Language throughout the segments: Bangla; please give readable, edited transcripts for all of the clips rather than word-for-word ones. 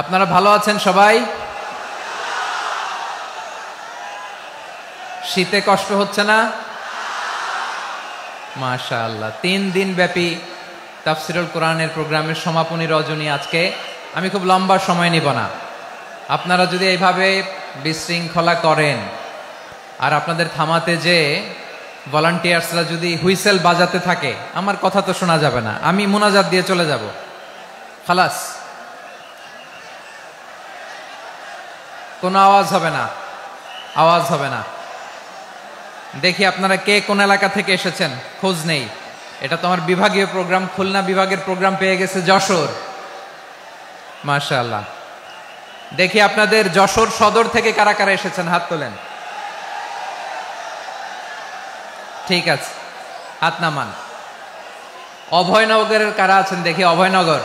আপনারা ভালো আছেন সবাই? শীতে কষ্ট হচ্ছে না? মাশাআল্লাহ। 3 দিন ব্যাপী তাফসিরুল কোরআনের প্রোগ্রামের সমাপনী রজনী আজকে। আমি খুব লম্বা সময় নিব না। আপনারা যদি এইভাবে বিশৃঙ্খলা করেন আর আপনাদের থামাতে যে ভলান্টিয়ার্সরা যদি হুইসেল বাজাতে থাকে, আমার কথা তো শোনা যাবে না। আমি মুনাজাত দিয়ে চলে যাব। খালাস, কোনো আওয়াজ হবে না, আওয়াজ হবে না। দেখি আপনারা কে কোন এলাকা থেকে এসেছেন, খোঁজ নেই। এটা তো আমার বিভাগীয় প্রোগ্রাম, খুলনা বিভাগের প্রোগ্রাম পেয়ে গেছে যশোর। মাশাআল্লাহ। দেখি আপনাদের যশোর সদর থেকে কারা কারা এসেছেন, হাত তোলেন। ঠিক আছে, হাত নামান। অভয়নগরের কারা আছেন দেখি? অভয়নগর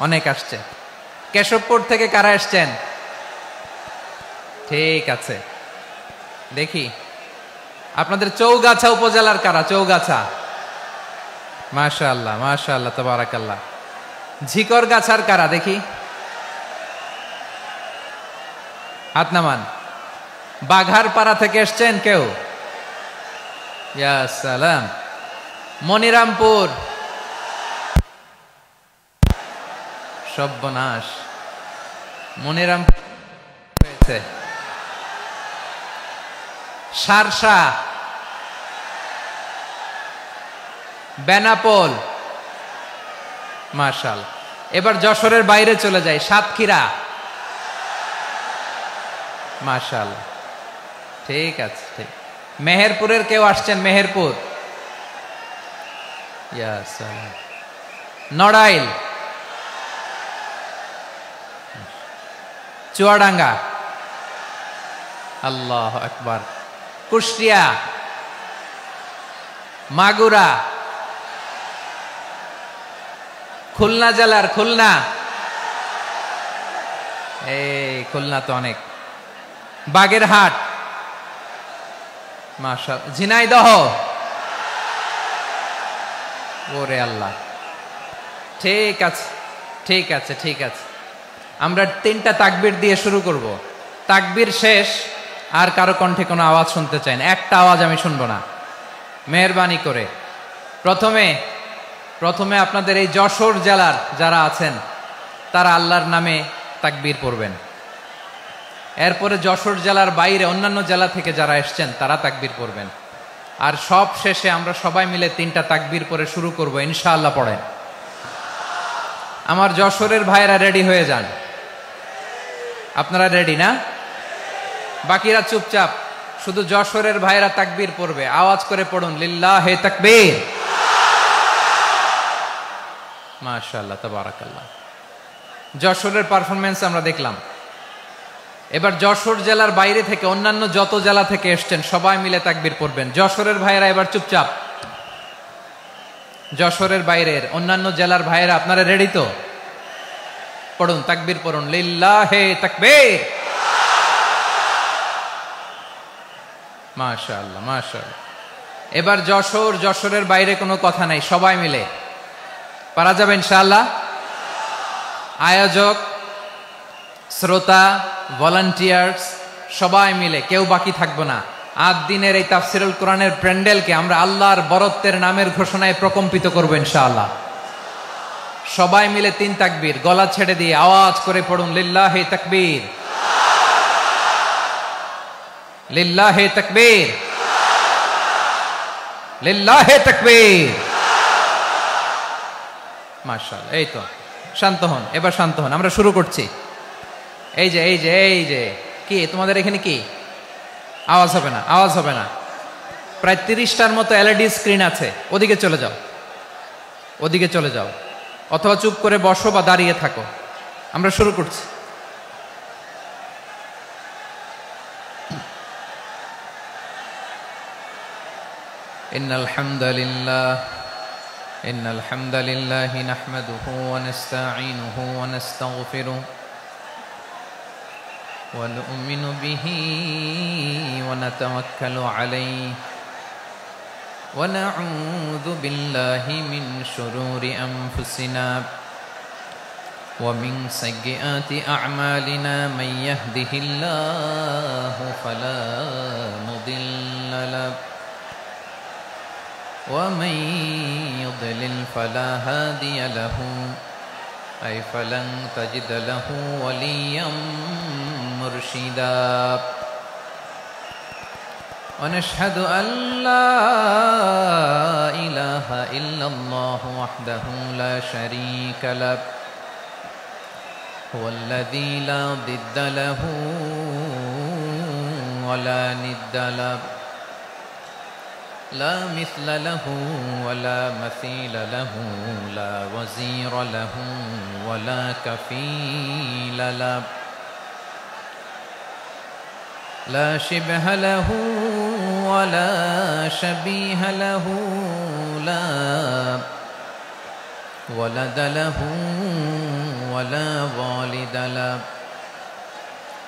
অনেক আসছে। কেশবপুর থেকে কারা এসছেন? ঠিক আছে, দেখি আপনাদের চৌগাছা উপজেলার কারা? চৌগাছা, মাশাআল্লাহ মাশাআল্লাহ তাবারাকাল্লাহ। ঝিকরগাছার কারা দেখি? হাত নামান। বাঘারপাড়া থেকে এসছেন কেউ? ইয়া সালাম। মনিরামপুর, সর্বনাশ, মনিরামপুর হয়েছে। সারসা, বেনাপোল, মাশাআল্লাহ। এবার যশোরের বাইরে চলে যায়, সাতক্ষীরা, মাশাআল্লাহ। ঠিক আছে, ঠিক। মেহেরপুরের কেউ আসছেন? মেহেরপুর, ইয়া সালাম। নড়াইল, চুয়াডাঙ্গা, আল্লাহু আকবার। কুষ্টিয়া, মাগুরা, খুলনা জেলার খুলনা, এই খুলনা তো অনেক। বাগেরহাট, মাশাআল্লাহ। ঝিনাইদহ, ওরে আল্লাহ। ঠিক আছে, ঠিক আছে, ঠিক আছে। আমরা 3টা তাকবীর দিয়ে শুরু করব। তাকবীর শেষ আর কারো কণ্ঠে কোনো আওয়াজ শুনতে চাই না, একটা আওয়াজ আমি শুনবো না, মেহেরবানি করে। প্রথমে আপনাদের এই যশোর জেলার যারা আছেন তারা আল্লাহর নামে তাকবীর পড়বেন। এরপরে যশোর জেলার বাইরে অন্যান্য জেলা থেকে যারা এসছেন তারা তাকবীর পড়বেন। আর সব শেষে আমরা সবাই মিলে 3টা তাকবীর পরে শুরু করব ইনশাআল্লাহ। পড়েন। আমার যশোরের ভাইয়েরা রেডি হয়ে যান। আপনারা রেডি না? বাকিরা চুপচাপ, শুধু যশোরের ভাইয়েরা তাকবীর পড়বে। আওয়াজ করে পড়ুন, লিল্লাহে তাকবীর। মাশাআল্লাহ তাবারাকাল্লাহ। যশোরের পারফরমেন্স আমরা দেখলাম। এবার যশোর জেলার বাইরে থেকে অন্যান্য যত জেলা থেকে এসছেন সবাই মিলে তাকবীর পড়বেন। যশোরের ভাইয়েরা এবার চুপচাপ। যশোরের বাইরের অন্যান্য জেলার ভাইয়েরা আপনারা রেডি তো? পড়ুন, তাকবীর পড়ুন, লিল্লাহে তাকবীর। মাশাআল্লাহ মাশাআল্লাহ। এবার যশোরের বাইরে কোনো কথা নাই, সবাই মিলে পারা যাবে ইনশাআল্লাহ। আয়োজক, শ্রোতা, ভলান্টিয়ার্স সবাই মিলে কেউ বাকি থাকবো না। 8 দিনের এই তাফসিরুল কোরআনের প্যান্ডেলকে আমরা আল্লাহর বরত্বের নামের ঘোষণায় প্রকম্পিত করবো ইনশাআল্লাহ। সবাই মিলে 3 তাকবীর, গলা ছেড়ে দিয়ে আওয়াজ করে পড়ুন, লিল্লাহে তাকবীর, লিল্লাহে তাকবীর, লিল্লাহে তাকবীর। মাশাআল্লাহ। এই তো, শান্ত হন, এবার শান্ত হন। আমরা শুরু করছি। এই যে কি তোমাদের এখানে কি আওয়াজ হবে না? আওয়াজ হবে না। প্রায় 30টার মতো এলইডি স্ক্রিন আছে, ওদিকে চলে যাও, ওদিকে চলে যাও, অথবা চুপ করে বসো বা দাঁড়িয়ে থাকো। আমরা শুরু করছি। ইন্নাল হামদালিল্লাহি নাহমাদুহু ওয়া নাস্তাঈনুহু ওয়া নাস্তাগফিরুহু ওয়া নু'মিনু বিহি ওয়া নাতাওয়াক্কালু আলাইহি ওয়া নাউযু বিল্লাহি মিন শুরুরি আনফুসিনা ومن سيئات أعمالنا من يهده الله فلا مضل له ومن يضلل فلا هادي له أي فلن تجد له وليا مرشدا ونشهد أن لا إله إلا الله وحده لا شريك له هو الذي لا ضد له ولا ند له لا مثل له ولا مثيل له لا وزير له ولا كفيل له لا شبه له ولا شبيه له لا ولد له ولا والد له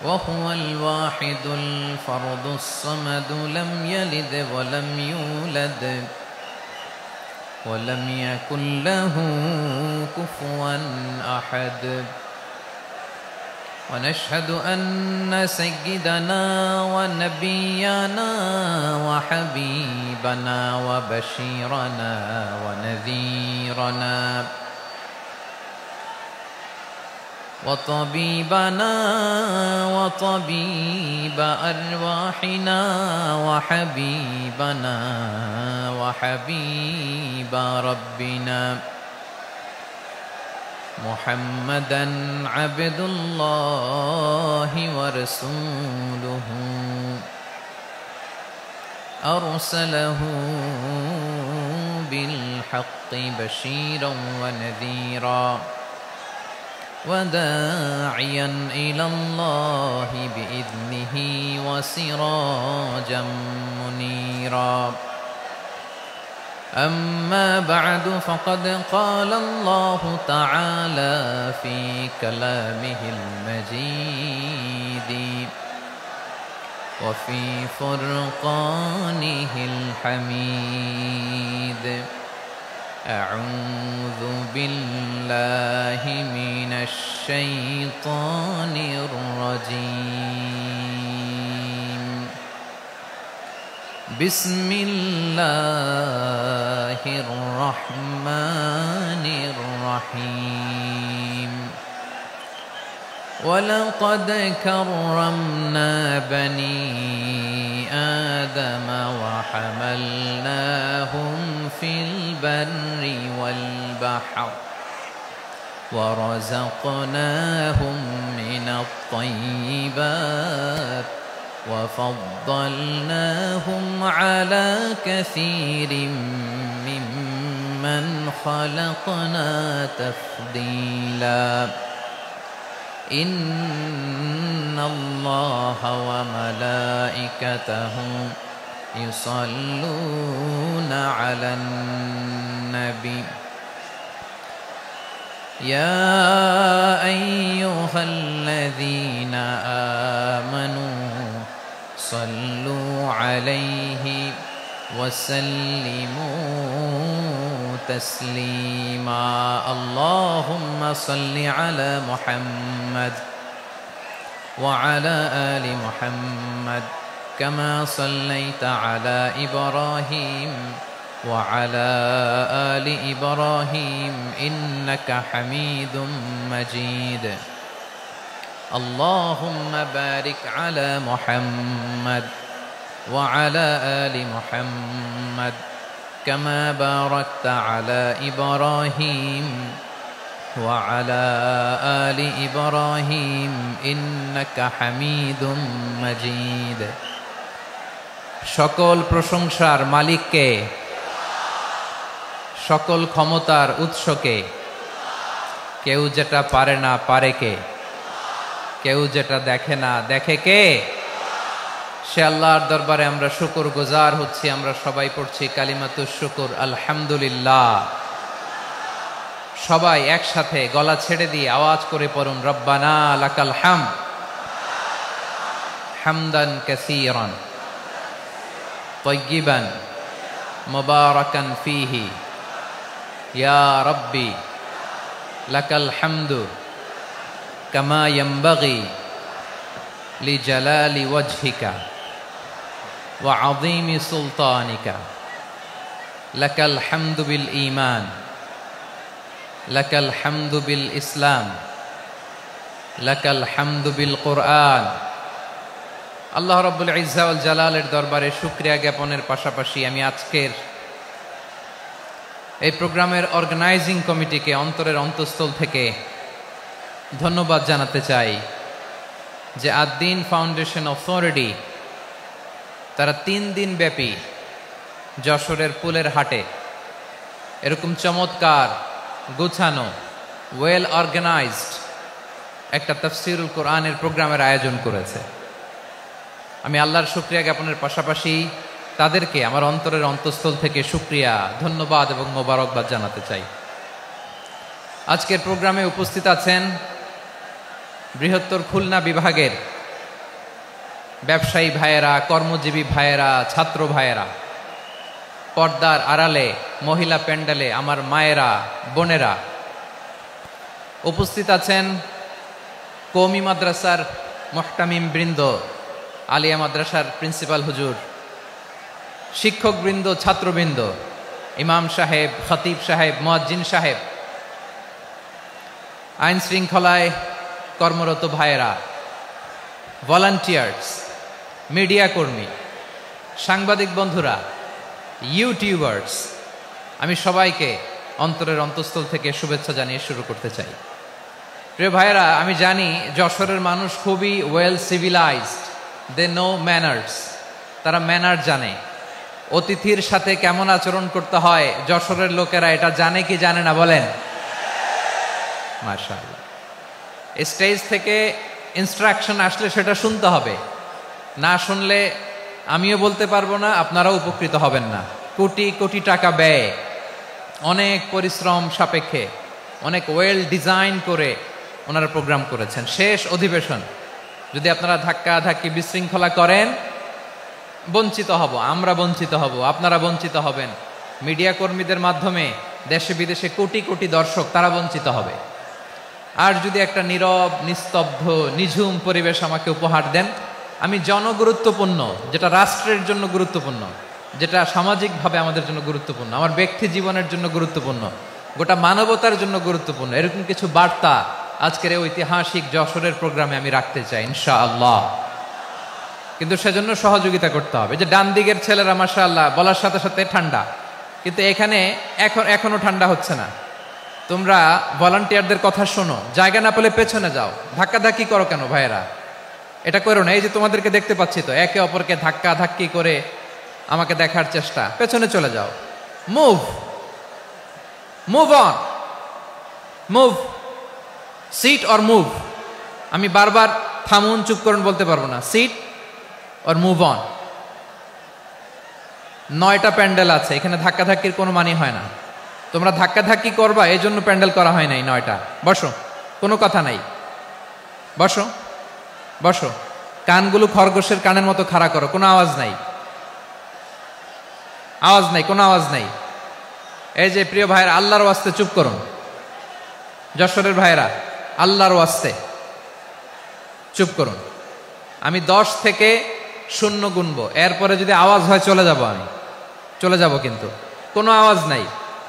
وهو الواحد الفرد الصمد لم يلد ولم يولد ولم يكن له كفوا أحد ونشهد أن سيدنا ونبينا وحبيبنا وبشيرنا ونذيرنا وطبيبنا وطبيب أرواحنا وحبيبنا وحبيب ربنا محمدا عبد الله ورسوله أرسله بالحق بشيرا ونذيرا وداعيا إلى الله بإذنه وسراجا منيرا أما بعد فقد قال الله تعالى في كلامه المجيد وفي فرقانه الحميد أعوذ بالله من الشيطان الرجيم بسم الله الرحمن الرحيم ولقد كرمنا بني آدم وحملناهم في البر والبحر ورزقناهم من الطيبات وفضلناهم على كثير ممن خلقنا تفضيلا إن الله وملائكته يصلون على النبي يا أيها الذين آمنوا صلوا عليه وسلموا تسليما اللهم صل على محمد وعلى آل محمد كما صليت على إبراهيم وعلى آل إبراهيم إنك حميد مجيد اللهم بارك على محمد وعلى آل محمد كما باركت على إبراهيم وعلى آل إبراهيم إنك حميد مجيد সকল প্রশংসার মালিককে সকল ক্ষমতার উৎসকে কেউ যেটা পারে না পারে কে কেউ যেটা দেখে না দেখে কে সে আল্লাহর দরবারে আমরা শুকরগুজার হচ্ছি আমরা সবাই পড়ছি কালিমাতুশ শুকর আলহামদুলিল্লাহ সবাই একসাথে গলা ছেড়ে দিয়ে আওয়াজ করে পড়ুন রব্বানা লাকাল হামদ হামদান কাসীরান তাইয়িবান মুবারাকান ফীহি ইয়া রাব্বি লাকাল হামদু কামা ইয়ানবাগি লিজালালি ওয়াজহিকা ওয়া আযীমি সুলতানিকা লাকাল হামদু বিল ঈমান লাকাল হামদু বিল ইসলাম লাকাল হামদু বিল কুরআন। আল্লাহ রাব্বুল ইজ্জা ওয়াল জালালের দরবারে শুকরিয়া জ্ঞাপনের পাশাপাশি আমি আজকের এই প্রোগ্রামের অর্গানাইজিং কমিটিকে অন্তরের অন্তঃস্থল থেকে ধন্যবাদ জানাতে চাই যে আদ-দ্বীন ফাউন্ডেশন অথরিটি তারা 3 দিন ব্যাপী যশোরের পুলের হাটে এরকম চমৎকার গোছানো ওয়েল অর্গানাইজড একটা তাফসীরুল কোরআনের প্রোগ্রামের আয়োজন করেছে। আমি আল্লাহর শুকরিয়া জ্ঞাপনের পাশাপাশি তাদেরকে আমার অন্তরের অন্তঃস্থল থেকে শুকরিয়া, ধন্যবাদ এবং মোবারকবাদ জানাতে চাই। আজকের প্রোগ্রামে উপস্থিত আছেন বৃহত্তর খুলনা বিভাগের ব্যবসায়ী ভাইয়েরা, কর্মজীবী ভাইয়েরা, ছাত্র ভাইয়েরা, পর্দার আড়ালে, মহিলা প্যান্ডেলে আমার মায়েরা, বোনেরা। উপস্থিত আছেন কওমি মাদ্রাসার মুহতামিম বৃন্দ, আলিয়া মাদ্রাসার প্রিন্সিপাল হুজুর, শিক্ষকবৃন্দ, ছাত্রবৃন্দ, ইমাম সাহেব, খতিব সাহেব, মুয়াজ্জিন সাহেব, আইন শৃঙ্খলায় কর্মরত ভাইয়েরা, ভলান্টিয়ার্স, মিডিয়া কর্মী, সাংবাদিক বন্ধুরা, ইউটিউবার্স, আমি সবাইকে অন্তরের অন্তঃস্থল থেকে শুভেচ্ছা জানিয়ে শুরু করতে চাই। প্রিয় ভাইয়েরা, আমি জানি যশোরের মানুষ খুবই well civilized, they know manners, তারা ম্যানার জানে। অতিথির সাথে কেমন আচরণ করতে হয় যশোরের লোকেরা এটা জানে কি জানে না বলেন? মাশাআল্লাহ। স্টেজ থেকে ইনস্ট্রাকশন আসলে সেটা শুনতে হবে, না শুনলে আমিও বলতে পারবো না, আপনারাও উপকৃত হবেন না। কোটি কোটি টাকা ব্যয়, অনেক পরিশ্রম সাপেক্ষে, অনেক ওয়েল ডিজাইন করে ওনারা প্রোগ্রাম করেছেন। শেষ অধিবেশন যদি আপনারা ধাক্কা ধাক্কি বিশৃঙ্খলা করেন, বঞ্চিত হব, আমরা বঞ্চিত হব, আপনারা বঞ্চিত হবেন, মিডিয়া কর্মীদের মাধ্যমে দেশে বিদেশে কোটি কোটি দর্শক তারা বঞ্চিত হবে। আর যদি একটা নীরব, নিস্তব্ধ, নিঝুম পরিবেশ আমাকে উপহার দেন, আমি জনগুরুত্বপূর্ণ, যেটা রাষ্ট্রের জন্য গুরুত্বপূর্ণ, যেটা সামাজিকভাবে আমাদের জন্য গুরুত্বপূর্ণ, আমার ব্যক্তি জীবনের জন্য গুরুত্বপূর্ণ, গোটা মানবতার জন্য গুরুত্বপূর্ণ, এরকম কিছু বার্তা আজকের এই ঐতিহাসিক যশোরের প্রোগ্রামে আমি রাখতে চাই ইনশাআল্লাহ। কিন্তু সেজন্য সহযোগিতা করতে হবে। যে ডান দিকের ছেলেরা মাশাআল্লাহ বলার সাথে সাথে ঠান্ডা, কিন্তু এখানে এখনো ঠান্ডা হচ্ছে না। তোমরা ভলান্টিয়ারদের কথা শোনো, জায়গা না পেলে পেছনে যাও, ধাক্কাধাক্কি করো কেন ভাইয়েরা? এটা করো না। এই যে তোমাদেরকে দেখতে পাচ্ছি তো, একে অপরকে ধাক্কা ধাক্কি করে আমাকে দেখার চেষ্টা, পেছনে চলে যাও। Move move on, move, sit or move. আমি বারবার থামুন, চুপ করুন বলতে পারবো না। Sit or move on. 9টা প্যান্ডেল আছে, এখানে ধাক্কাধাক্কির কোনো মানে হয় না। তোমরা ধাক্কাধাক্কি করবা, এই জন্য প্যান্ডেল করা হয় নাই 9টা। বসো, কোনো কথা নাই, বসো বসো। কানগুলো খরগোশের কানের মতো খাড়া করো, কোনো আওয়াজ নাই, আওয়াজ নাই, কোনো আওয়াজ নাই। এই যে প্রিয় ভাইয়েরা, আল্লাহর ওয়াস্তে চুপ করুন। যশোরের ভাইয়েরা, আল্লাহর ওয়াস্তে চুপ করুন। আমি 10 থেকে 0 গুনবো, এরপরে যদি আওয়াজ হয় চলে যাব, আমি চলে যাব, কিন্তু কোনো আওয়াজ নাই।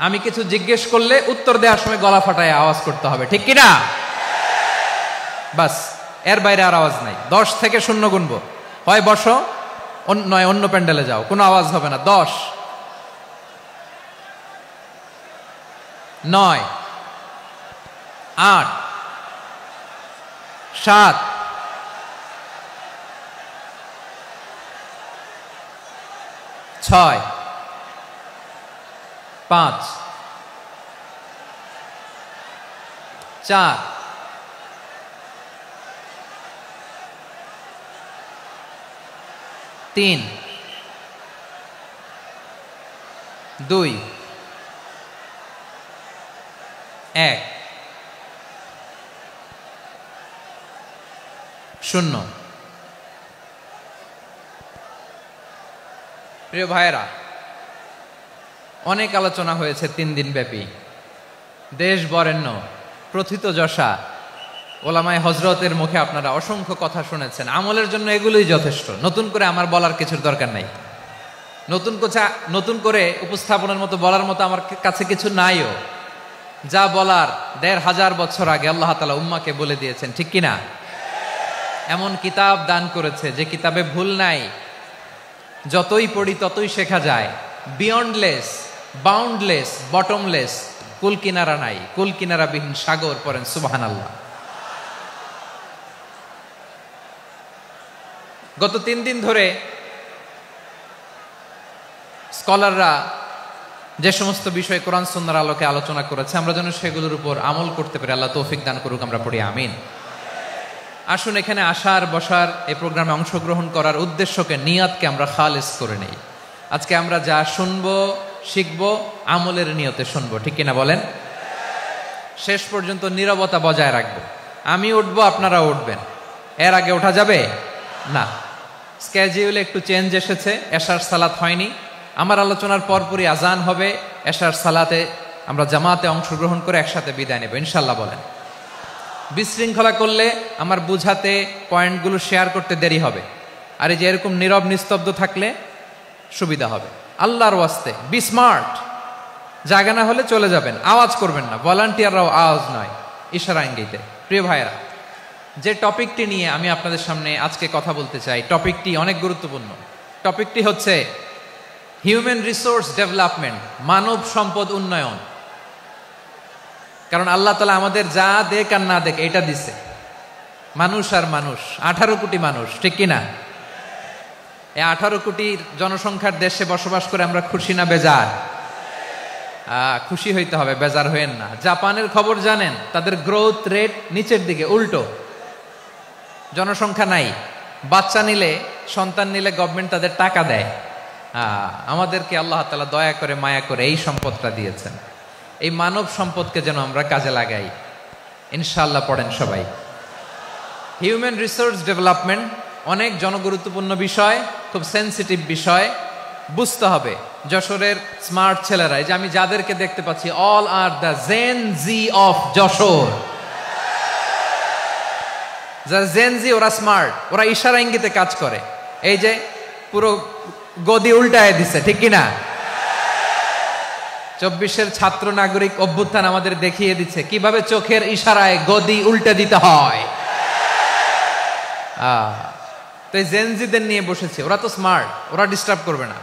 আমি কিছু জিজ্ঞেস করলে উত্তর দেওয়ার সময় গলা ফাটায় আওয়াজ করতে হবে, ঠিক কিনা? বাস, এর বাইরে আর আওয়াজ নাই। 10 থেকে 0 গুনবো, হয় বসো, নয় অন্য প্যান্ডেলে যাও, কোনো আওয়াজ হবে না। 10, 9, 8, 7, 6, 5, 4, 3, 2, 1, 0। প্রিয় ভাইয়েরা, অনেক আলোচনা হয়েছে 3 দিন ব্যাপী। দেশ বরেণ্য প্রথিতযশা ওলামায়ে হযরতের মুখে আপনারা অসংখ্য কথা শুনেছেন, আমলের জন্য এগুলোই যথেষ্ট। নতুন করে আমার বলার কিছুর দরকার নাই। নতুন করে উপস্থাপনের মতো বলার মতো আমার কাছে কিছু নাইও। যা বলার ১৫০০ বছর আগে আল্লাহ তাআলা উম্মাহকে বলে দিয়েছেন, ঠিক কিনা? এমন কিতাব দান করেছে যে কিতাবে ভুল নাই, যতই পড়ি ততই শেখা যায়। বিয়ন্ডলেস, বাউন্ডলেস, বটমলেস, কুল কিনারা নাই, কুল কিনারা বিহীন সাগর। পড়েন সুবহানাল্লাহ। গত ৩ দিন ধরে স্কলাররা যে সমস্ত বিষয়ে কোরআন সুন্নাহর আলোকে আলোচনা করেছে, আমরা যেন সেগুলোর উপর আমল করতে পারি। আল্লাহ তৌফিক দান করুক, আমরা পড়ি আমিন। আসুন এখানে আসার, বসার, এই প্রোগ্রামে অংশগ্রহণ করার উদ্দেশ্যকে, নিয়াতকে আমরা খালেস করে নেই। আজকে আমরা যা শুনবো, শিখবো, আমলের নিয়তে শুনবো, ঠিক কিনা বলেন? শেষ পর্যন্ত নীরবতা বজায় রাখবো। আমি উঠবো, আপনারা উঠবেন। এর আগে ওঠা যাবে না। স্কেডিউলে একটু চেঞ্জ এসেছে, এশার সালাত হয়নি। আমার আলোচনার পরপরই আজান হবে, এশার সালাতে আমরা জামাতে অংশগ্রহণ করে একসাথে বিদায় নেব ইনশাল্লাহ। বলেন। বিশৃঙ্খলা করলে আমার বুঝাতে, পয়েন্টগুলো শেয়ার করতে দেরি হবে। আর এই যে এরকম নীরব নিস্তব্ধ থাকলে সুবিধা হবে। আল্লাহর ওয়াস্তে বি স্মার্ট। জায়গা না হলে চলে যাবেন, আওয়াজ করবেন না। ভলান্টিয়াররাও আওয়াজ নয়, ইশারা ইঙ্গিতে। প্রিয় ভাইরা, যে টপিকটি নিয়ে আমি আপনাদের সামনে আজকে কথা বলতে চাই, টপিকটি অনেক গুরুত্বপূর্ণ। টপিকটি হচ্ছে হিউম্যান রিসোর্স ডেভেলপমেন্ট, মানব সম্পদ উন্নয়ন। কারণ আল্লাহ তাআলা আমাদের যা দেখ আর না দেখ এটা দিছে। মানুষ আর মানুষ, 18 কোটি মানুষ, ঠিক কিনা? এই 18 কোটি জনসংখ্যার দেশে বসবাস করে আমরা খুশি না বেজার? খুশি হইতে হবে, বেজার হইেন না। জাপানের খবর জানেন? তাদের গ্রোথ রেট নিচের দিকে, উল্টো। জনসংখ্যা নাই, বাচ্চা নিলে, সন্তান নিলে গভর্নমেন্ট তাদের টাকা দেয়। আমাদেরকে আল্লাহ তাআলা দয়া করে, মায়া করে এই সম্পদটা দিয়েছেন। এই মানব সম্পদকে যেন আমরা কাজে লাগাই ইনশাআল্লাহ। পড়েন সবাই। হিউম্যান রিসোর্স ডেভেলপমেন্ট অনেক জনগুরুত্বপূর্ণ বিষয়, খুব সেন্সিটিভ বিষয়। বুঝতে হবে যশোরের স্মার্ট ছেলেরা, এই যে আমি যাদেরকে দেখতে পাচ্ছি, all are the Gen Z of Jashore. যারা জেন জি, ওরা স্মার্ট, ওরা ইশারা ইঙ্গিতে কাজ করে। এই যে পুরো গদি উল্টায় দিছে, ঠিক কিনা? 24-এর ছাত্র নাগরিক অভ্যুত্থান আমাদের দেখিয়ে দিচ্ছে কিভাবে চোখের ইশারায় গদি উল্টে দিতে হয়। তো এই জেনজিদের নিয়ে বসেছে। ওরা তো স্মার্ট, ওরা ডিস্টার্ব করবে না।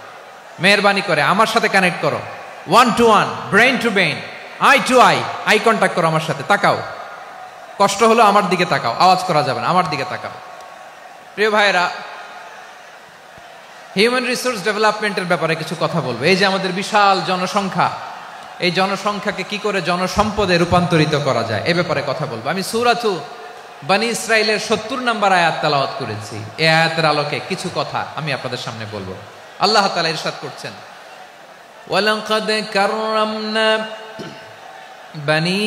মেহরবানি করে আমার সাথে কানেক্ট করো, 1 to 1, brain to brain, eye to eye, eye contact করো আমার সাথে। তাকাও, কষ্ট হলো আমার দিকে তাকাও, আওয়াজ করা যাবে না, আমার দিকে তাকাও। প্রিয় ভাইয়েরা, হিউম্যান রিসোর্স ডেভেলপমেন্টের ব্যাপারে কিছু কথা বলবো। এই যে আমাদের বিশাল জনসংখ্যা, এই জনসংখ্যাকে কি করে জনসম্পদে রূপান্তরিত করা যায়, এ ব্যাপারে কথা বলবো। আমি সূরাতু বনী ইসরাইলের 70 নম্বর আয়াত তেলাওয়াত করেছি। এই আয়াতের আলোকে কিছু কথা আমি আপনাদের সামনে বলবো। আল্লাহ তাআলা ইরশাদ করছেন, ওয়ালাকাদ কাররামনা বনী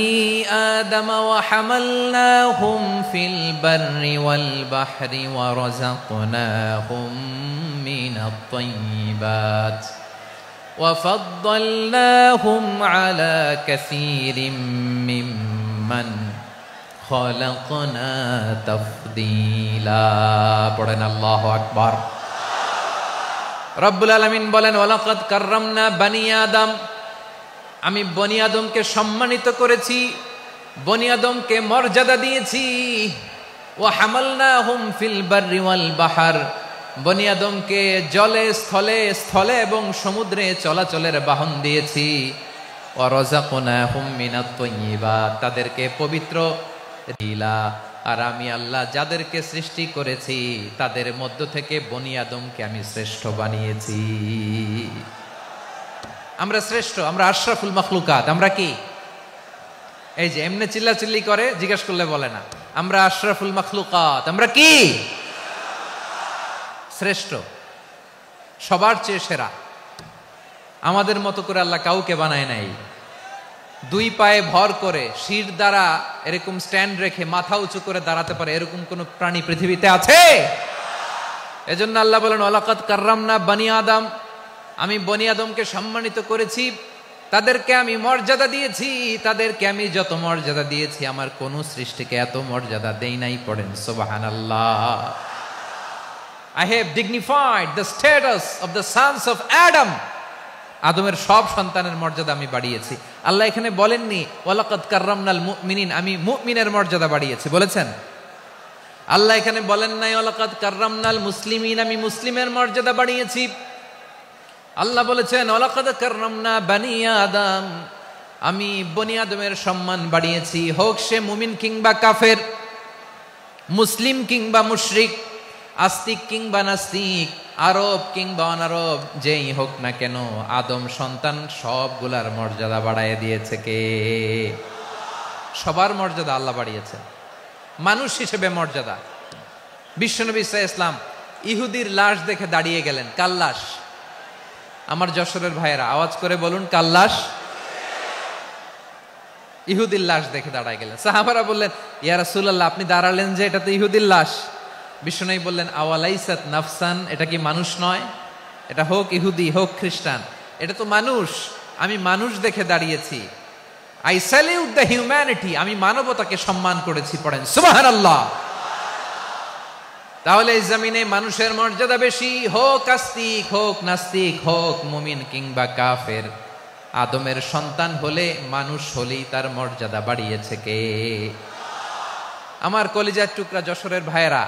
আদম ওয়া হামালনাহুম ফিল বাররি ওয়াল বাহরি ওয়া রাযাকনাহুম মিনাত তাইয়্যিবাত ওয়া ফাদ্দালনাহুম আলা কাসীরিম মিম্মান খালাকনা তাফদীলা। পড়েন আল্লাহু আকবার। রব্বুল আলামিন বলেন, ওয়ালাকাদ কাররামনা বনী আদম, আমি বনী আদমকে সম্মানিত করেছি, বনী আদমকে মর্যাদা দিয়েছি। ওয়া হামালনাহুম ফিল বাররি ওয়াল বাহর, বনী আদমকে জলে, স্থলে, স্থলে এবং সমুদ্রে চলাচলের বাহন দিয়েছি। ওয়া রাযাকনাহুম মিনাত তাইয়্যিবাত, তাদেরকে পবিত্র দিলা। আর আমি আল্লাহ যাদেরকে সৃষ্টি করেছি তাদের মধ্য থেকে বনী আদমকে আমি শ্রেষ্ঠ বানিয়েছি। আমরা শ্রেষ্ঠ, আমরা আশরাফুল মাখলুকাত। আমরা কি? এই যে এমনি চিল্লাচিল্লি করে, জিজ্ঞেস করলে বলে না। আমরা আশরাফুল মাখলুকাত। আমরা কি? শ্রেষ্ঠ, সবার চেয়ে সেরা। আমাদের মতো করে আল্লাহ কাউকে বানায় নাই। 2 পায়ে ভর করে, শির দ্বারা এরকম স্ট্যান্ড রেখে মাথা উঁচু করে দাঁড়াতে পারে এরকম কোন প্রাণী পৃথিবীতে আছে? এজন্য আল্লাহ বলেন, ওয়ালাকাদ কাররামনা বনী আদম, আমি বনী আদমকে সম্মানিত করেছি। তাদেরকে আমি মর্যাদা দিয়েছি, তাদেরকে আমি যত মর্যাদা দিয়েছি আমার কোন সৃষ্টিকে এত মর্যাদা দেই নাই। পড়েন সুবহানাল্লাহ। I have dignified the status of the sons of Adam. আদমের সব সন্তানের মর্যাদা আমি বাড়িয়েছি। আল্লাহ এখানে বলেননি ওয়ালাকাদ কাররামনাল মুমিনিন, আমি মুমিনের মর্যাদা বাড়িয়েছি, বলেছেন? আল্লাহ এখানে বলেন নাই ওয়ালাকাদ কাররামনাল মুসলিমিন, আমি মুসলিমের মর্যাদা বাড়িয়েছি। আল্লাহ বলেছেন ওয়ালাকাদ কাররামনা বানি আদম, আমি বনি আদমের সম্মান বাড়িয়েছি, হোক সে মুমিন কিংবা কাফের, মুসলিম কিংবা মুশরিক, আস্তিক কিংবা নাস্তিক, আরব কিংবা অনারব, যেই হোক না কেন আদম সন্তান সবগুলার মর্যাদা বাড়ায় দিয়েছে কে? সবার মর্যাদা আল্লাহ বাড়িয়েছে। মানুষ হিসেবে মর্যাদা। বিশ্বনবী সাল্লাল্লাহু আলাইহি ওয়াসাল্লাম ইহুদির লাশ দেখে দাঁড়িয়ে গেলেন। কার লাশ? আমার যশোরের ভাইয়েরা আওয়াজ করে বলুন, কার লাশ? ইহুদির লাশ দেখে দাঁড়ায় গেলেন। সাহাবারা বললেন ইয়া রাসূলুল্লাহ, আপনি দাঁড়ালেন যে, এটা তো ইহুদির লাশ। বিশ্বনবী বললেন আওয়ালাইসাত নাফসান, এটা কি মানুষ নয়? এটা হোক ইহুদি হোক খ্রিস্টান, এটা তো মানুষ। আমি মানুষ দেখে দাঁড়িয়েছি। আই স্যালিউট দ্য হিউম্যানিটি, আমি মানবতাকে সম্মান করেছি। পড়েন সুবহানাল্লাহ। তাহলে এই জমিনে মানুষের মর্যাদা বেশি, হোক আস্তিক হোক নাস্তিক, হোক মুমিন কিংবা কাফের। আদমের সন্তান হলে, মানুষ হলেই তার মর্যাদা বাড়িয়েছে কে? আমার কলিজার টুকরা যশোরের ভাইয়েরা,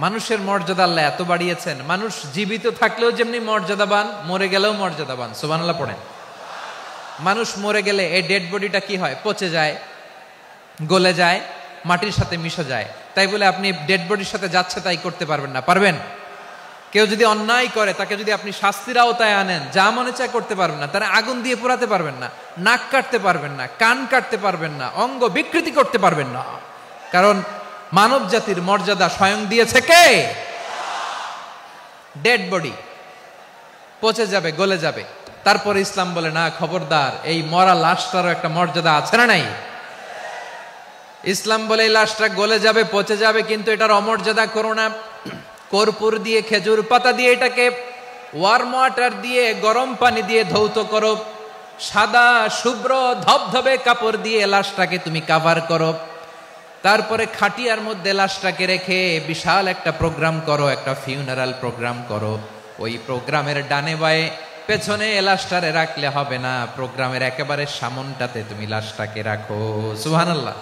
মানুষের মর্যাদা আল্লাহ এত বাড়িয়েছেন, মানুষ জীবিত থাকলেও যেমনি মর্যাদাবান, মরে গেলেও মর্যাদাবান। সুবহানাল্লাহ পড়েন। মানুষ মরে গেলে এই ডেড বডিটা কি হয়? পচে যায়, গলে যায়, মাটির সাথে মিশে যায়। তাই বলে আপনি ডেড বডির সাথে যাচ্ছে তাই করতে পারবেন না? পারবেন? কেউ যদি অন্যায় করে তাকে যদি আপনি শাস্তির আওতায় আনেন, যা মনে চায় করতে পারবেন না। তারা আগুন দিয়ে পোড়াতে পারবেন না, নাক কাটতে পারবেন না, কান কাটতে পারবেন না, অঙ্গ বিকৃতি করতে পারবেন না। কারণ মানব জাতির মর্যাদা স্বয়ং দিয়েছে কে? ডেড বডি পচে যাবে, গলে যাবে। তারপরে ইসলাম বলে না, খবরদার, এই মরা লাশটারও একটা মর্যাদা আছে না নাই? ইসলাম বলে এই লাশটা গলে যাবে, পচে যাবে, কিন্তু এটার অমর্যাদা করো না। কর্পূর দিয়ে, খেজুর পাতা দিয়ে, এটাকে ওয়ার্ম ওয়াটার দিয়ে, গরম পানি দিয়ে ধৌত করো, সাদা শুভ্র ধবধবে কাপড় দিয়ে লাশটাকে তুমি কাভার করো। তারপরে খাটিয়ার মধ্যে লাশটাকে রেখে বিশাল একটা প্রোগ্রাম করো, একটা ফিউনারাল প্রোগ্রাম করো। ওই প্রোগ্রামের ডানে বায়ে পেছনে লাশটারে রাখলে হবে না, প্রোগ্রামের একেবারে সামনটাতে তুমি লাশটাকে রাখো। সুবহানাল্লাহ।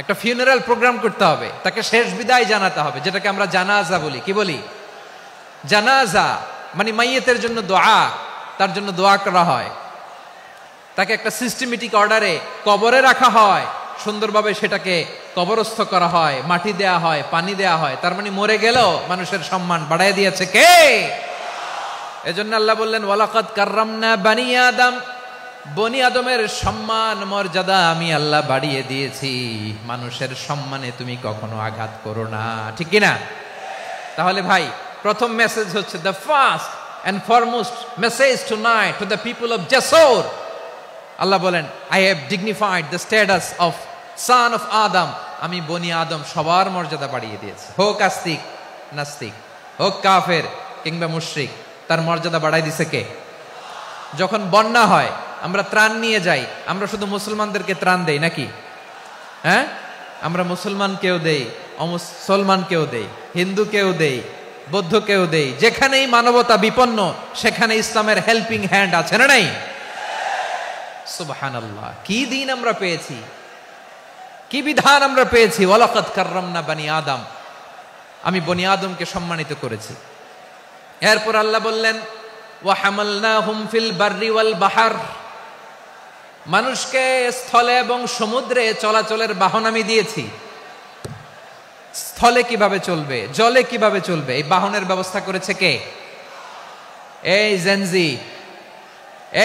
একটা ফিউনারাল প্রোগ্রাম করতে হবে, তাকে শেষ বিদায় জানাতে হবে, যেটাকে আমরা জানাজা বলি। কি বলি? জানাজা মানে মাইয়েতের জন্য দোয়া, তার জন্য দোয়া করা হয়, তাকে একটা সিস্টেমেটিক অর্ডারে কবরে রাখা হয়, সুন্দরভাবে সেটাকে কবরস্থ করা হয়, মাটি দেয়া হয়, পানি দেয়া হয়। তার মানে মরে গেলেও মানুষের সম্মান বাড়ায় দিয়েছে কে? এজন্য আল্লাহ বললেন ওয়ালাকাদ কাররামনা বানি আদম, বনি আদমের সম্মান মর্যাদা আমি আল্লাহ বাড়িয়ে দিয়েছি। মানুষের সম্মানে তুমি কখনো আঘাত করো না, ঠিক কিনা? তাহলে ভাই, প্রথম মেসেজ হচ্ছে, the first and foremost message tonight to the people of Jessore. আল্লাহ বলেন I have dignified the status of son of Adam, আমি বনি আদম সবার মর্যাদা বাড়িয়ে দিয়েছি। হোক আস্তিক নাস্তিক, হোক কাফের কিংবা মুশরিক, তার মর্যাদা বাড়াই দিছে কে? যখন বন্যা হয় আমরা ত্রাণ নিয়ে যাই, আমরা শুধু মুসলমানদেরকে ত্রাণ দেই নাকি? হ্যাঁ, আমরা মুসলমানকেও দেই, অমুসলমানকেও দেই, হিন্দুকেও দেই, বৌদ্ধকেও দেই। যেখানেই মানবতা বিপন্ন সেখানে ইসলামের হেল্পিং হ্যান্ড আছে না নাই? সুবহানাল্লাহ। কি দিন আমরা পেয়েছি, কি বিধান আমরা পেয়েছি। ওয়ালাকাদ কাররামনা বানি আদম, আমি বনি আদমকে সম্মানিত করেছি। এরপর আল্লাহ বললেন ওয়া হামালনাহুম ফিল বাররি ওয়াল বাহর, মানুষকে স্থলে এবং সমুদ্রে চলাচলের বাহন আমি দিয়েছি। স্থলে কিভাবে চলবে, জলে কিভাবে চলবে, এই বাহনের ব্যবস্থা করেছে কে? এই জেনজি,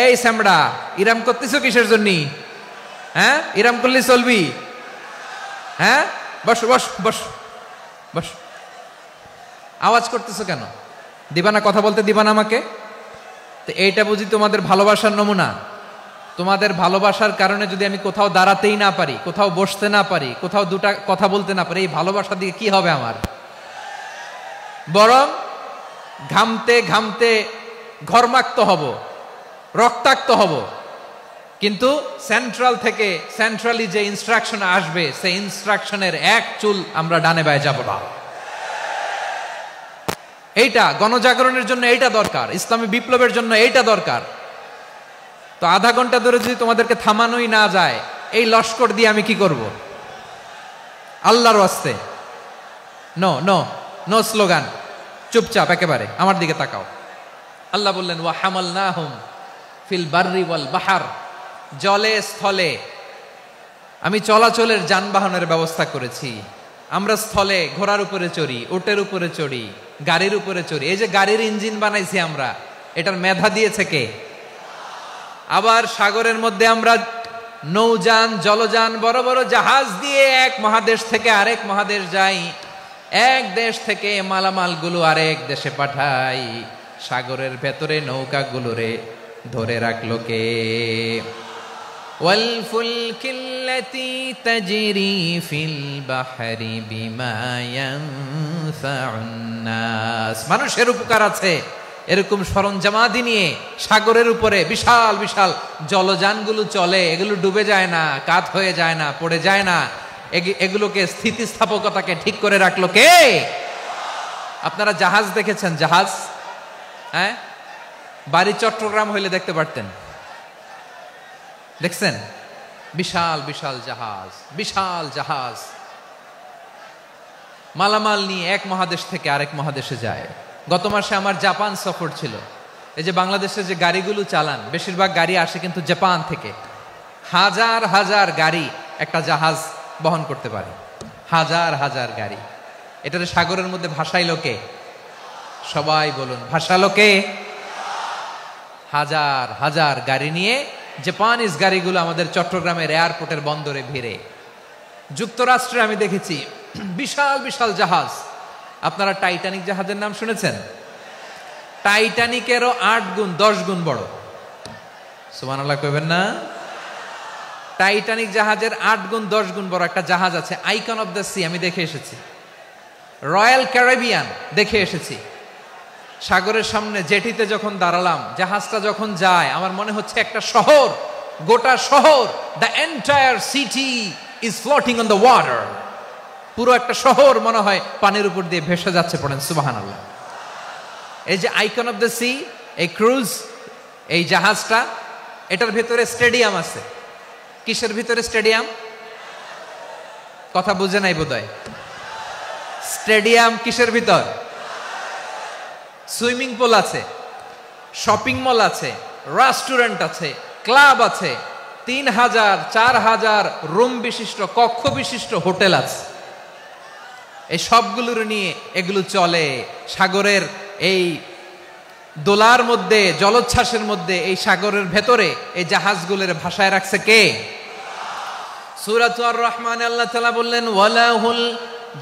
এই সামড়া, ইরাম করতেছো কিসের জন্য? হ্যাঁ, ইরাম করলে চলবি? হ্যাঁ, বস বস বস বস। আওয়াজ করতেছো কেন? দিবা না, কথা বলতে দিবা না আমাকে? তো এইটা বুঝি তোমাদের ভালোবাসার নমুনা? তোমাদের ভালোবাসার কারণে যদি আমি কোথাও দাঁড়াতেই না পারি, কোথাও বসতে না পারি, কোথাও দুটা কথা বলতে না পারি, এই ভালোবাসা দিয়ে কি হবে আমার? বরং ঘামতে ঘামতে ঘর্মাক্ত হব, রক্তাক্ত হব। কিন্তু সেন্ট্রালি যে ইনস্ট্রাকশন আসবে সেই ইনস্ট্রাকশনের এক চুল আমরা ডানে বায়ে যাব না। এইটা গণজাগরণের জন্য এইটা দরকার, ইসলামী বিপ্লবের জন্য এইটা দরকার। তো আধা ঘন্টা ধরে যদি তোমাদেরকে থামানোই না যায়, এই লস্কর দিয়ে আমি কি করব? আল্লাহর ওয়াস্তে নো নো নো স্লোগান, চুপচাপ একেবারে আমার দিকে তাকাও। আল্লাহ বললেন ওয়া হামালনাহুম ফিল বাররি ওয়াল বাহার, জলে স্থলে আমি চলাচলের যানবাহনের ব্যবস্থা করেছি। আমরা স্থলে ঘোড়ার উপরে চড়ি, উটের উপরে চড়ি, গাড়ির উপরে চড়ি। এই যে গাড়ির ইঞ্জিন বানাইছি আমরা, এটার মেধা দিয়েছে কে? আবার সাগরের মধ্যে আমরা নৌযান, জলযান, বড় বড় জাহাজ দিয়ে এক মহাদেশ থেকে আরেক মহাদেশ যাই, এক দেশ থেকে মালামালগুলো আরেক দেশে পাঠাই। সাগরের ভেতরে নৌকাগুলোরে ধরে রাখলো কে? ওয়াল ফুলকিল্লাতী তাজরি ফিল বাহরি বিমা ইয়ানফাউন নাস। মানুষের উপকার আছে এরকম সরঞ্জামাদি নিয়ে সাগরের উপরে বিশাল বিশাল জলযানগুলো চলে। এগুলো ডুবে যায় না, কাত হয়ে যায় না, পড়ে যায় না। এগুলোকে স্থিতিস্থাপকতাকে ঠিক করে রাখলো কে? আপনারা জাহাজ দেখেছেন? জাহাজ, হ্যাঁ, বাড়ি চট্টগ্রাম হইলে দেখতে পারতেন। দেখছেন? বিশাল বিশাল জাহাজ, বিশাল জাহাজ মালামাল নিয়ে এক মহাদেশ থেকে আরেক মহাদেশে যায়। গত মাসে আমার জাপান সফর ছিল। এই যে বাংলাদেশে যে গাড়িগুলো চালান, বেশিরভাগ গাড়ি আসে কিন্তু জাপান থেকে। হাজার হাজার গাড়ি একটা জাহাজ বহন করতে পারে, হাজার হাজার গাড়ি। এটারে সাগরের মধ্যে ভাসাইলো কে? সবাই বলুন, ভাসালো কে? হাজার হাজার গাড়ি নিয়ে জাপানিজ গাড়িগুলো আমাদের চট্টগ্রামের এয়ারপোর্টের বন্দরে ভিড়ে। যুক্তরাষ্ট্রে আমি দেখেছি বিশাল বিশাল জাহাজ। আপনারা টাইটানিক জাহাজের নাম শুনেছেন? টাইটানিকেরও 8 গুণ 10 গুণ বড়। সুবহানাল্লাহ কইবেন না? টাইটানিক জাহাজের 8 গুণ 10 গুণ বড় একটা জাহাজ আছে, আইকন অফ দ্য সি। আমি দেখে এসেছি। রয়্যাল ক্যারিবিয়ান দেখে এসেছি। সাগরের সামনে জেটিতে যখন দাঁড়ালাম, জাহাজটা যখন যায়, আমার মনে হচ্ছে একটা শহর, গোটা শহর, the entire city is floating on the water. পুরো একটা শহর মনে হয় পানির উপর দিয়ে ভেসে যাচ্ছে। পড়েন সুবহানাল্লাহ। এই যে আইকন অফ দ্য সি, এই ক্রুজ, এই জাহাজটা, এটার ভিতরে স্টেডিয়াম আছে। কিসের ভিতরে স্টেডিয়াম? কথা বুঝে নাই বোধহয়। স্টেডিয়াম কিসের ভিতর? সুইমিং পুল আছে, শপিং মল আছে, রেস্টুরেন্ট আছে, ক্লাব আছে, 3000 4000 রুম বিশিষ্ট, কক্ষ বিশিষ্ট হোটেল আছে। এই সবগুলোর নিয়ে এগুলো চলে সাগরের এই দোলার মধ্যে, জলোচ্ছ্বাসের মধ্যে। এই সাগরের ভেতরে এই জাহাজগুলোর ভাষায় রাখছে কে? সূরা আর রহমানে আল্লাহ তাআলা বললেন ওয়ালাহুল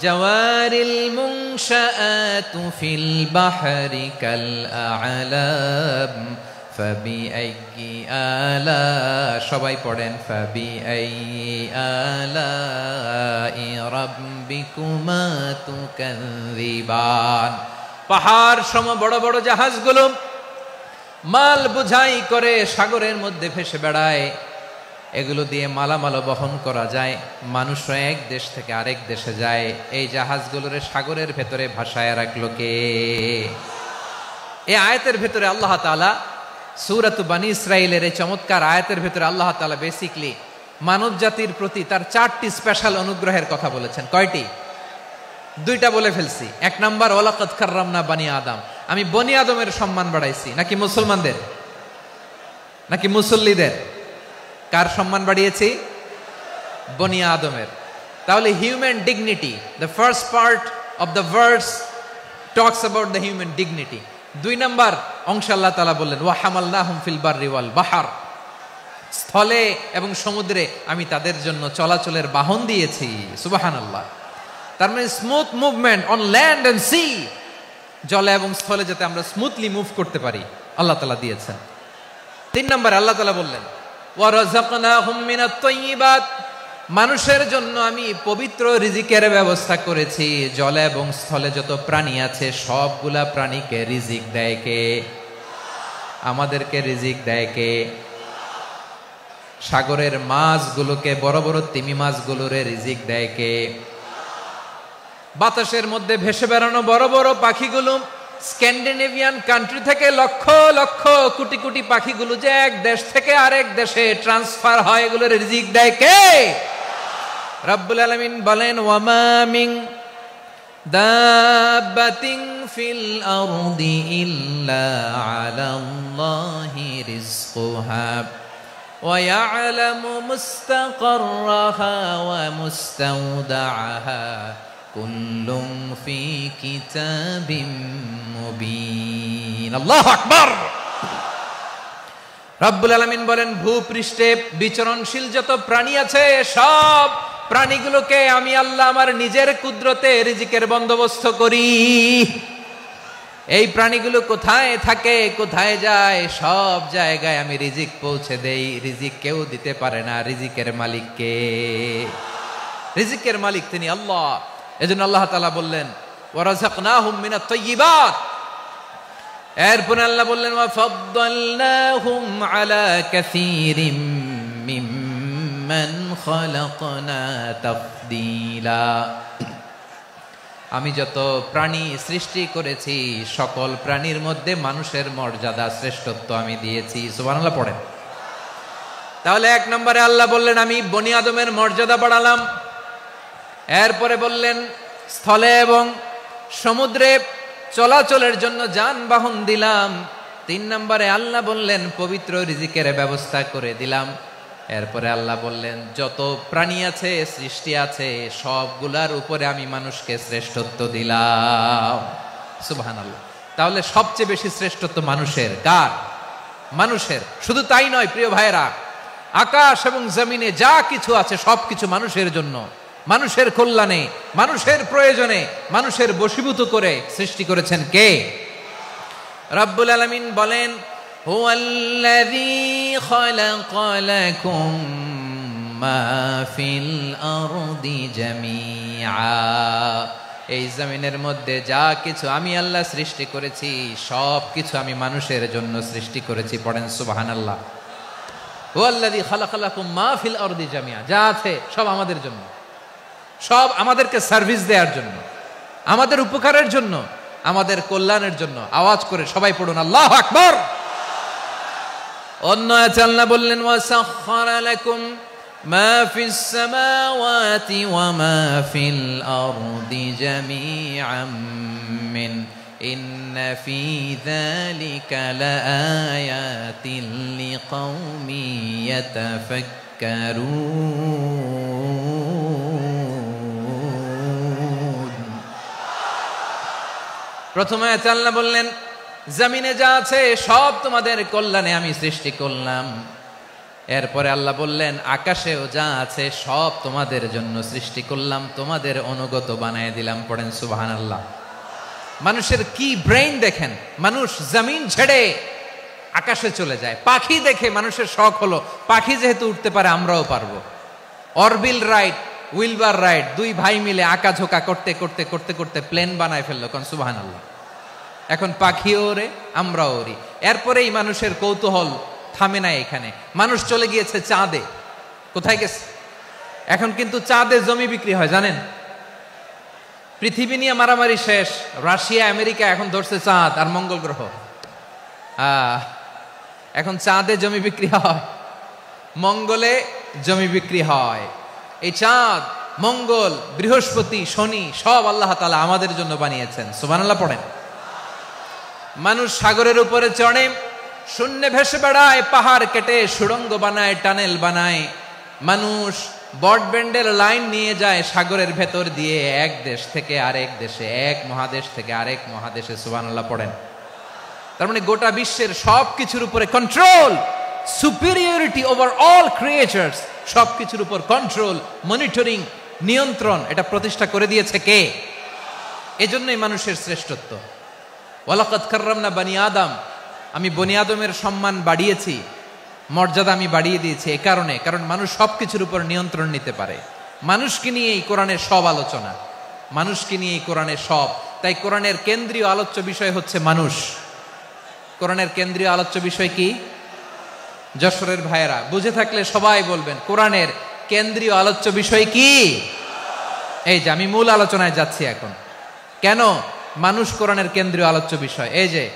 জাওয়ারিল মুনশাআতু ফিল বাহরি কাল আ'লাম ফাবিআইয়ি আলা, সবাই পড়েন, ফাবিআইয়ি আলাই রাব্বিকুমা তুকাযিবান। পাহাড় সম বড় বড় জাহাজগুলো মাল বোঝাই করে সাগরের মধ্যে ভেসে বেড়ায়। এগুলো দিয়ে মালামাল বহন করা যায়, মানুষও এক দেশ থেকে আরেক দেশে যায়। এই জাহাজগুলোর সাগরের ভেতরে ভাসায় রাখলো কে? এই আয়াতের ভেতরে আল্লাহ তাআলা সূরাত বনী ইসরাঈলের এই চমৎকার আয়াতের ভেতরে আল্লাহ তাআলা বেসিক্যালি মানব জাতির প্রতি তার 4টি স্পেশাল অনুগ্রহের কথা বলেছেন। কয়টি? 2টা বলে ফেলছি। 1 নাম্বার ওয়ালাকাদ কাররামনা বনী আদম, আমি বনী আদমের সম্মান বাড়াইছি। নাকি মুসলমানদের? নাকি মুসল্লিদের? কার সম্মান বাড়িয়েছি? বনী আদমের। তাহলে human dignity, the first part of the verse talks about the human dignity. 2 number অংশ আল্লাহ তাআলা বললেন ওয়া হামালনাহুম ফিল বাররি ওয়াল বাহর, স্থলে এবং সমুদ্রে আমি তাদের জন্য চলাচলের বাহন দিয়েছি। সুবহানাল্লাহ। তার মানে smooth movement on land and sea, জলে এবং স্থলে যাতে আমরা স্মুথলি মুভ করতে পারি আল্লাহ তাআলা দিয়েছেন। 3 নম্বরে আল্লাহ তাআলা বললেন ওয়া রাযাকনাহুম মিনাত তাইয়্যিবাত, মানুষের জন্য আমি পবিত্র রিজিকের ব্যবস্থা করেছি। জলে এবং স্থলে যত প্রাণী আছে সবগুলা প্রাণীকে রিজিক দেয় কে? আমাদেরকে রিজিক দেয় কে? সাগরের মাছগুলোকে, বড় বড় তিমি মাছগুলোরে রিজিক দেয় কে? বাতাসের মধ্যে ভেসে বেড়ানো বড় বড় পাখিগুলো, স্ক্যান্ডিনেভিয়ান কান্ট্রি থেকে লক্ষ লক্ষ কোটি কোটি পাখিগুলো যে এক দেশ থেকে আরেক দেশে ট্রান্সফার হয়, এগুলোর রিজিক দেয় কে? রব্বুল আলামিন বলেন, ওয়ামা মিন দাব্বাতিন ফিল আরদি ইল্লা আলাল্লাহি রিজকুহা ওয়া ইয়ালামু মুস্তাকাররাহা ওয়া মুস্তাওদাআহা কুল্লুম ফি কিতাবিম মুবিন। আল্লাহু আকবার। রব্বুল আলামিন বলেন, ভূপৃষ্ঠে বিচরণশীল যত প্রাণী আছে সব প্রাণীগুলোকে আমি আল্লাহ আমার নিজের কুদরতে রিজিকের বন্দোবস্ত করি। এই প্রাণীগুলো কোথায় থাকে, কোথায় যায়, সব জায়গায় আমি রিজিক পৌঁছে দেই। রিজিক কেউ দিতে পারে না, রিজিকের মালিক কে? রিজিকের মালিক তিনি আল্লাহ। এজন্য আল্লাহ তাআলা বললেন, ওয়ারাযাকনাহুম মিনাত তাইয়্যিবাত। এরপর আল্লাহ বললেন, ওয়া ফাদ্দালনাহুম আলা কাসীরিম মিম্মান খালাকনা তাফদীলা। আমি যত প্রাণী সৃষ্টি করেছি সকল প্রাণীর মধ্যে মানুষের মর্যাদা, শ্রেষ্ঠত্ব আমি দিয়েছি। সুবহানাল্লাহ পড়েন। তাহলে এক নম্বরে আল্লাহ বললেন আমি বনি আদমের মর্যাদা বাড়ালাম। এরপরে বললেন স্থলে এবং সমুদ্রে চলাচলের জন্য যানবাহন দিলাম। 3 নম্বরে আল্লাহ বললেন পবিত্র রিজিকের ব্যবস্থা করে দিলাম। এরপরে আল্লাহ বললেন যত প্রাণী আছে, সৃষ্টি আছে, সবগুলার উপরে আমি মানুষকে শ্রেষ্ঠত্ব দিলাম। সুবহানাল্লাহ। তাহলে সবচেয়ে বেশি শ্রেষ্ঠত্ব মানুষের। কার? মানুষের। শুধু তাই নয় প্রিয় ভাইরা, আকাশ এবং জমিনে যা কিছু আছে সবকিছু মানুষের জন্য, মানুষের কল্যাণে, মানুষের প্রয়োজনে, মানুষের বশীভূত করে সৃষ্টি করেছেন কে? রব্বুল আলামিন বলেন, হুয়াল্লাযী খালাকা লাকুম মা ফিল আরদি জামিআ। এই জমিনের মধ্যে যা কিছু আমি আল্লাহ সৃষ্টি করেছি সব কিছু আমি মানুষের জন্য সৃষ্টি করেছি। পড়েন সুবহানাল্লাহ। হুয়াল্লাযী খালাকা লাকুম মা ফিল আরদি জামিআ। যা আছে সব আমাদের জন্য, সব আমাদেরকে সার্ভিস দেওয়ার জন্য, আমাদের উপকারের জন্য, আমাদের কল্যাণের জন্য। আওয়াজ করে সবাই পড়ুন আল্লাহু আকবার। অন্য আয়াতে আল্লাহ বললেন, ওয়াসাখখারা লাকুম মা ফিস সামাওয়াতি ওয়া মা ফিল আরদি জামিআম মিন ইন্না ফি যালিকা লাআয়াতিন লিকাউমি ইয়াতাফাক্কারুন। প্রথমে আয়াতে আল্লাহ বললেন জমিনে যা আছে সব তোমাদের কল্যাণে আমি সৃষ্টি করলাম। এরপরে আল্লাহ বললেন আকাশেও যা আছে সব তোমাদের জন্য সৃষ্টি করলাম, তোমাদের অনুগত বানায় দিলাম। পড়েন সুবহানাল্লাহ। মানুষের কি ব্রেইন দেখেন, মানুষ জমিন ছেড়ে আকাশে চলে যায়। পাখি দেখে মানুষের শখ হলো পাখি যেহেতু উঠতে পারে আমরাও পারবো। অরবিল রাইট, উইলবার রাইট, 2 ভাই মিলে আঁকাঝোঁকা করতে করতে করতে করতে প্লেন বানায় ফেললো। কোন সুবহানাল্লাহ। এখন পাখিও ওরে, আমরাও ওরি। এরপরেই মানুষের কৌতূহল থামে না এখানে। মানুষ চলে গিয়েছে চাঁদে। কোথায় গেছে? এখন কিন্তু চাঁদে জমি বিক্রি হয় জানেন। পৃথিবী নিয়ে মারামারি শেষ। রাশিয়া আমেরিকা এখন ধরছে চাঁদ আর মঙ্গল গ্রহ। এখন চাঁদে জমি বিক্রি হয়, মঙ্গলে জমি বিক্রি হয়। এই চাঁদ, মঙ্গল, বৃহস্পতি, শনি সব আল্লাহ তাআলা আমাদের জন্য বানিয়েছেন। সুবহানাল্লাহ পড়েন। মানুষ সাগরের উপরে চড়ে, শূন্যে ভেসে বেড়ায়, পাহাড় কেটে সুড়ঙ্গ বানায়, টানেল বানায়। মানুষ ব্রডব্যান্ডের লাইন নিয়ে যায় সাগরের ভেতর দিয়ে, এক দেশ থেকে আরেক দেশে, এক মহাদেশ থেকে আরেক মহাদেশে। সুবহানাল্লাহ পড়েন। তার মানে গোটা বিশ্বের সব কিছুর উপরে control, superiority over all creatures, সব কিছুর উপর কন্ট্রোল, মনিটরিং, নিয়ন্ত্রণ, এটা প্রতিষ্ঠা করে দিয়েছে কে? এজন্যই মানুষের শ্রেষ্ঠত্ব। ওয়ালাকাদ কাররামনা বানি আদম। আমি বনি আদমের সম্মান বাড়িয়েছি, মর্যাদা আমি বাড়িয়ে দিয়েছি এই কারণে, কারণ মানুষ সবকিছুর উপর নিয়ন্ত্রণ নিতে পারে। মানুষকে নিয়ে এই কোরআনের সব আলোচনা, মানুষকে নিয়ে এই কোরআনের সব। তাই কোরআনের কেন্দ্রীয় আলোচ্য বিষয় হচ্ছে মানুষ। কোরআনের কেন্দ্রীয় আলোচ্য বিষয় কি? যশোরের ভাইয়েরা বুঝে থাকলে সবাই বলবেন কোরআনের কেন্দ্রীয় আলোচ্য বিষয় কি? এই যে আমি মূল আলোচনায় যাচ্ছি এখন। কেন মানুষ কোরআনের কেন্দ্রীয় আলোচ্য বিষয়? এই যে